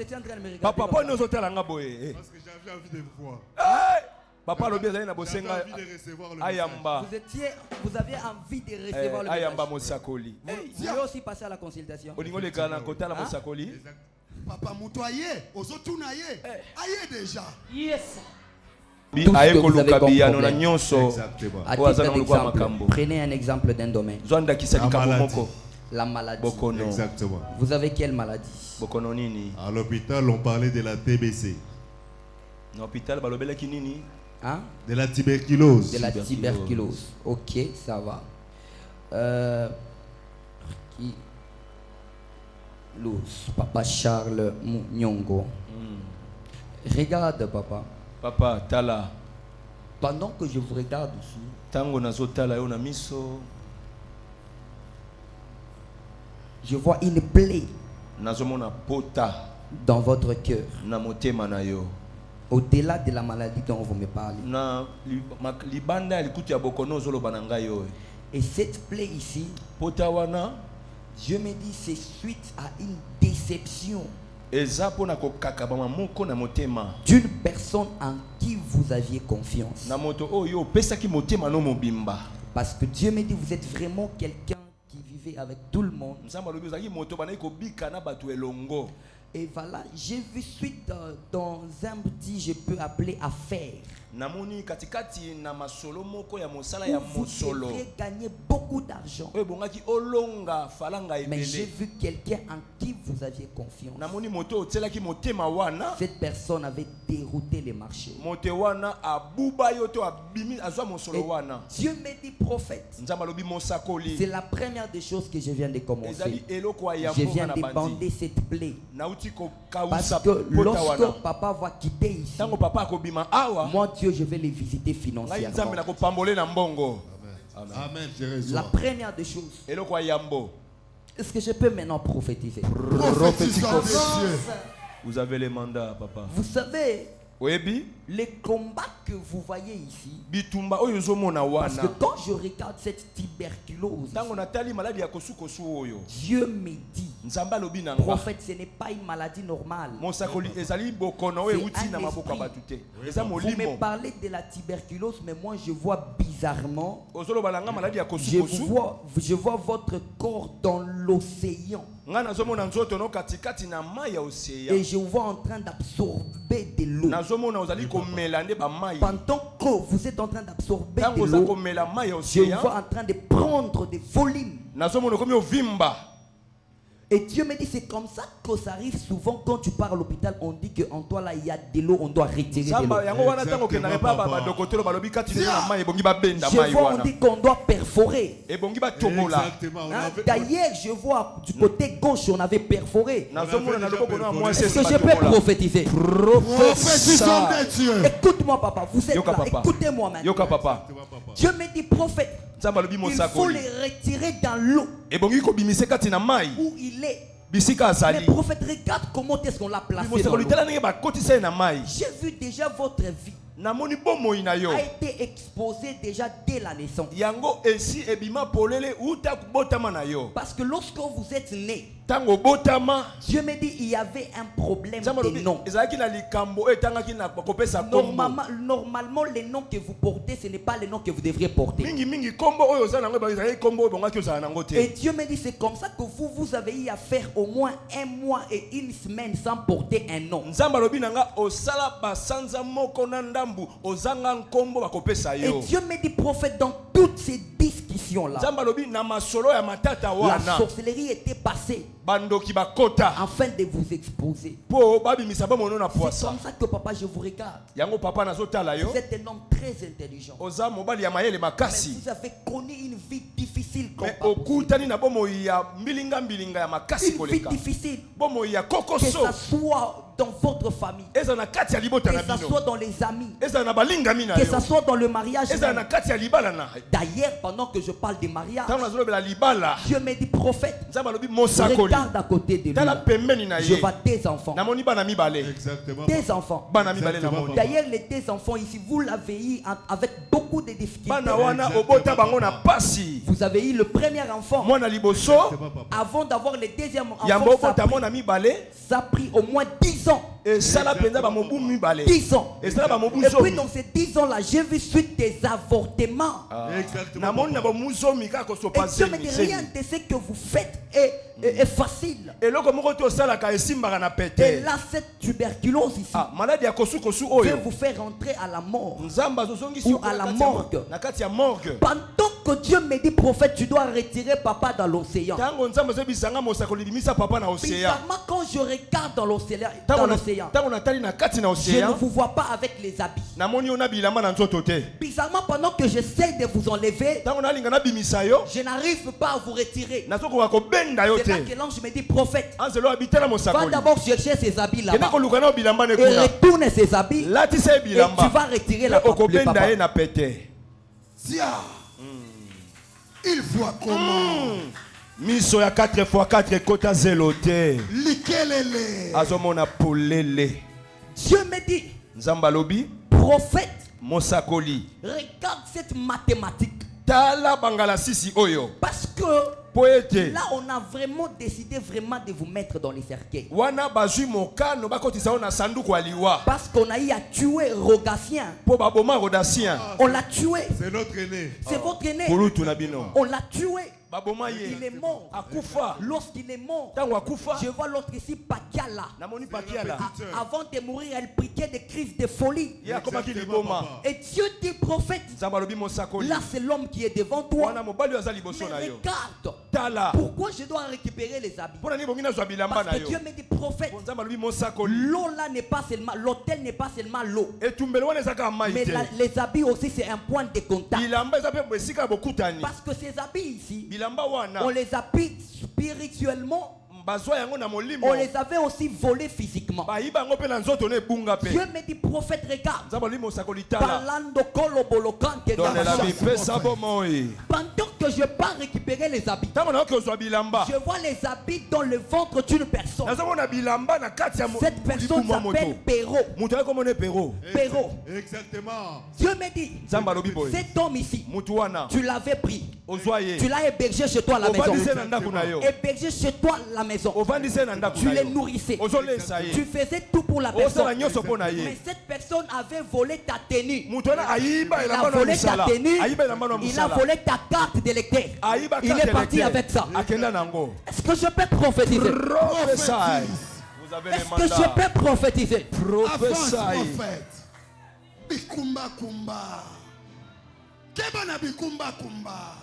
vous étiez en train de me regarder. Papa, comme ça? nous autres là boye. Parce que j'avais envie de vous voir. Papa le bien na J'avais bosenga envie de recevoir le ayamba. Vous aviez envie de recevoir le Ayamba message. mosakoli. Vous pouvez aussi passer à la consultation. Olingo le kana kota la mosakoli. message. Papa Moutoye, Ozotunaye, aye déjà. Yes. Bi Tout ce aye que vous avez koluka comme biano na problème. nyonso. Exactement. À Oyo aza titre na lokwa d'exemple, makambo. prenez un exemple d'un domaine. Zwanda kisali La maladie. moko. La maladie. Bokono. Exactement. Vous avez quelle maladie? Bokono nini? À l'hôpital, on parlait de la TBC, Na hôpital balobela kinini? Hein? de la tuberculose. De la Tuberculose. tuberculose. Ok, ça va. Qui? Papa Charles Nyongo. Regarde, papa. Papa tala. Pendant que je vous regarde ici, Tango nazo tala yo na miso. je vois une plaie Nazo mona pota dans votre cœur. na motema na yo. Au-delà de la maladie dont vous me parlez. Na libanda ya likutu ya bokono zoloba na ngai yo. Et cette plaie ici, Pota wana je me dis, c'est suite à une déception eza pona kokaka ba moko na motema. d'une personne en qui vous aviez confiance. Na moto oyo pesaki motema no mobimba. Parce que Dieu me dit, vous êtes vraiment quelqu'un qui vivait avec tout le monde. Nzamba lobi ozaki moto bana ko bika na batu elongo. Et voilà, j'ai vu suite dans un petit, je peux appeler affaire. Namoni katikati na masolo moko ya mosala ya Vous mosolo. devriez gagner beaucoup d'argent. Oyo bongaki olonga falanga Mais j'ai ebele. vu quelqu'un en qui vous aviez confiance. Namoni moto otelaki motema wana. Cette personne avait dérouté les marchés. Mote wana abuba yo to abimi azwa mosolo Et wana. Dieu me dit, prophète, Nzamba lobi mosakoli. c'est la première des choses que je viens de commencer. Ezali eloko ya Je yambo viens na de bandi. bander cette plaie. Nauti ko Parce kausa que pota wana. lorsque papa va quitter ici, Tango papa akobima awa. moi Dieu, je vais les visiter Ngai nzambe financièrement. na kopambole na mbongo. Amen, j'ai La raison. première des choses, Eloko ya yambo. est-ce que je peux maintenant prophétiser? Prophétisons, messieurs. Vous avez les mandats papa. Vous savez, Oyebi les combats que vous voyez ici, bitumba oyo zomona parce que wana. quand je regarde cette tuberculose, Tango natali maladi ya kosukosu oyo. Dieu me dit, Nzamba lobi na nga. prophète, ce n'est pas une maladie normale. Mosakoli ezali bokono oyo uti na maboko batuté. Eza Vous me molimo. parlez de la tuberculose, mais moi je vois bizarrement, Ozolo balanga maladi ya je kosukosu. vois votre corps dans l'océan. Nga nazomona nzoto no katikati na mai ya Et oseya. je vous vois en train d'absorber de l'eau. Nazomona ozali komela nde ba mai. Pendant que vous êtes en train d'absorber Tango de oza l'eau, komela mai ya je vous oseya. vois en train de prendre des volumes. Nazomona komi ovimba. Et Dieu me dit, c'est comme ça que ça arrive souvent quand tu pars à l'hôpital, on dit qu'en toi là il y a de l'eau, on doit retirer de l'eau. Zamba yango wana tango kendaka pa ba dokotelo balobi kati na mai ebongi ba benda Je mai vois, on wana. dit qu'on doit perforer. Ebongi ba tomola. Exactement. On Hein? avait- D'ailleurs, je vois du côté gauche, on avait perforé. Nazomona na loboko na moi Est-ce c'est que je peux prophétiser? Prophétisons des dieux. Écoute-moi, papa, vous êtes Yoka, là. papa. Écoutez-moi maintenant. Yoka papa. Dieu me dit, prophète, Zamba lobi il faut mosakoli. les retirer dans l'eau Ebongi ko bimise kati na mai. où il est. Bisika Mais azali. prophète, regarde comment est-ce qu'on l'a placé dans Mosakoli l'eau. tala ndenge ba kotisa ye na mai. J'ai vu déjà votre vie Namoni bomoi na yo. a été exposée déjà dès la naissance. Yango esi ebima polele uta kubotama na yo. Parce que lorsque vous êtes né, Tango botama. Dieu me dit il y avait un problème Zamba de lobi nom. ezalaki na likambo etangaki na kopesa kombo. Normalement, les noms que vous portez, ce n'est pas les noms que vous devriez porter. Mingi mingi kombo oyo za nango ba ezalaki kombo oyo bongaki ozala nango Et te. Dieu me dit, c'est comme ça que vous avez eu à faire au moins un mois et une semaine sans porter un nom. Nzamba lobi nanga osala basanza moko na ndambu ozanga nkombo bakopesa Et yo. Dieu me dit, prophète, dans toutes ces discussions-là, Nzamba lobi na masolo ya matata la wana. sorcellerie était passée Bandoki bakota. afin de vous exposer. Po babimisa ba mono na C'est poisa. comme ça que papa, je vous regarde. Yango papa nazotala yo. Vous êtes un homme très intelligent. Oza mobali ya mayele Mais makasi. vous avez connu une vie difficile comme Mais pas possible. okutani na bomoi ya mbilinga mbilinga ya makasi Une vie koleka. difficile. Bomoi ya Que kokoso. ça soit dans votre famille, Eza na kati ya libota que na ça bino. soit dans les amis, Eza na balinga mina que yo. ça soit dans le mariage. Eza na même. kati ya libala na. D'ailleurs, pendant pendant que je parle de mariage, ntango nazolobela libala Dieu me dit prophète, nzambe alobi mosakoli regarde à côté de tala lui. pembeni na Je ye vois tes enfants. namoni bana mibale Exactement. Tes enfants. bana mibale namoni D'ailleurs, les tes enfants ici, vous l'avez eu avec beaucoup de difficultés. bana wana obota bango na pasi Vous avez eu le premier enfant. mwana liboso Avant d'avoir le deuxième yango enfant, obota mwana mibale ça a pris au moins 10 ans. esala mpenza bamobu mibale 10 ans. esala bamobu Et puis zomi dans ces 10 ans-là, j'ai vu suite des avortements. Exactement. namoni na bamu zomi kaka kosopa Et Dieu me dit, rien zemi de ce que vous faites est facile. eloko moko te osalaka esimbaka na Et pete là, cette tuberculose ici maladi ya kosukosu peut oyo vous faire rentrer à la mort. nzambe azozongisi Ou à la morgue. na kati ya morgue Pendant que Dieu me dit, prophète, tu dois retirer papa dans l'océan. ntango nzambe azobisanga mosakoli limisa papa na océan Bizarrement, quand je regarde dans l'océan, ntango natali na kati na je ne océan vous vois pas avec les habits. namoni ona bilamba na nzoto te Bizarrement, pendant que j'essaie de vous enlever, ntango nalinga nabimisa yo je n'arrive pas à vous retirer. nazokoka kobenda yo C'est là te que l'ange me dit, prophète, anzelo abitela va mosakoli d'abord chercher ses habits kende là-bas. koluka na bilamba ne Et kuna retourne ses habits. latisa ye Et tu bilamba vas retirer le le okobenda papa. ye na pete Tia. Il voit comment. miso ya 4x4 ekota zelo te Likelele. azomona polele Dieu me dit, nzambe alobi prophète, mosakoli regarde cette mathématique. tala bangala sisi oyo Parce que po ete là, on a vraiment décidé vraiment de vous mettre dans les cercueils. wana bazwi mokano bakotisa yo na sanduku ya liwa Parce qu'on a eu à tuer Rogatien. mpo baboma rodasien On l'a tué. C'est notre aîné. C'est votre aîné. kulutu na bino On l'a tué. baboma Il ye est mort. akufa Lorsqu'il est mort, ntango akufa je vois l'autre ici, Pakiala. namoni pakiala Avant de mourir, elle priait des crises de folie. ye akomaki Exactement, liboma papa. Et Dieu dit, prophète, nzambe alobi mosakoli là c'est l'homme qui est devant toi. wana mobali oyo aza liboso Mais na yo regarde, tala pourquoi je dois récupérer les habits? mpo na nini bongi nazwa bilamba Parce na que yo Dieu me dit, prophète, po nzambe alobi mosakoli l'eau là n'est pas seulement, l'autel n'est pas seulement l'eau. etumbelo wana eza kaka mai Mais te les habits aussi, c'est un point de contact. bilamba eza mpe esika ya bokutani Parce que ces habits ici, bilamba wana on les habille spirituellement, bazwa yango na molimo on les avait aussi volés physiquement. bayiba yango mpe na nzoto na ebunga mpe Dieu me dit, prophète, regarde. nzambe alobi mosakoli tala Balando kolo bolokante donela gamasha. bipesa bomoi Pendant que je pars récupérer les habits, ntango nayoki ozwa bilamba je vois les habits dans le ventre d'une personne. nazomona bilamba na kati ya Cette personne libumu ya s'appelle moto Perrault. moto ayekomona epero Perrault. Exactement. Dieu me dit, nzambe alobi boye cet homme ici, motu wana tu l'avais pris. ozwa Tu ye l'as hébergé chez toi à la maison. ovandisi na ndako na yo Hébergé chez toi à la maison. ovandisi na ndako Tu na les yo nourrissais. ozolesa ye Tu faisais tout pour la personne. osala nyonso mpo na Mais ye cette personne avait volé ta tenue. moto wana ayiba Il a elamba na volé ta mosala tenue. ayiba elamba na Il a mosala volé ta carte d'électeur. ayiba Il est parti avec ça. akenda nango Est-ce que je peux prophétiser? prophesy vous avez les Est-ce que je mandats peux prophétiser? Avance, prophesy prophète. Bikumba kumba. Kebana bikumba kumba.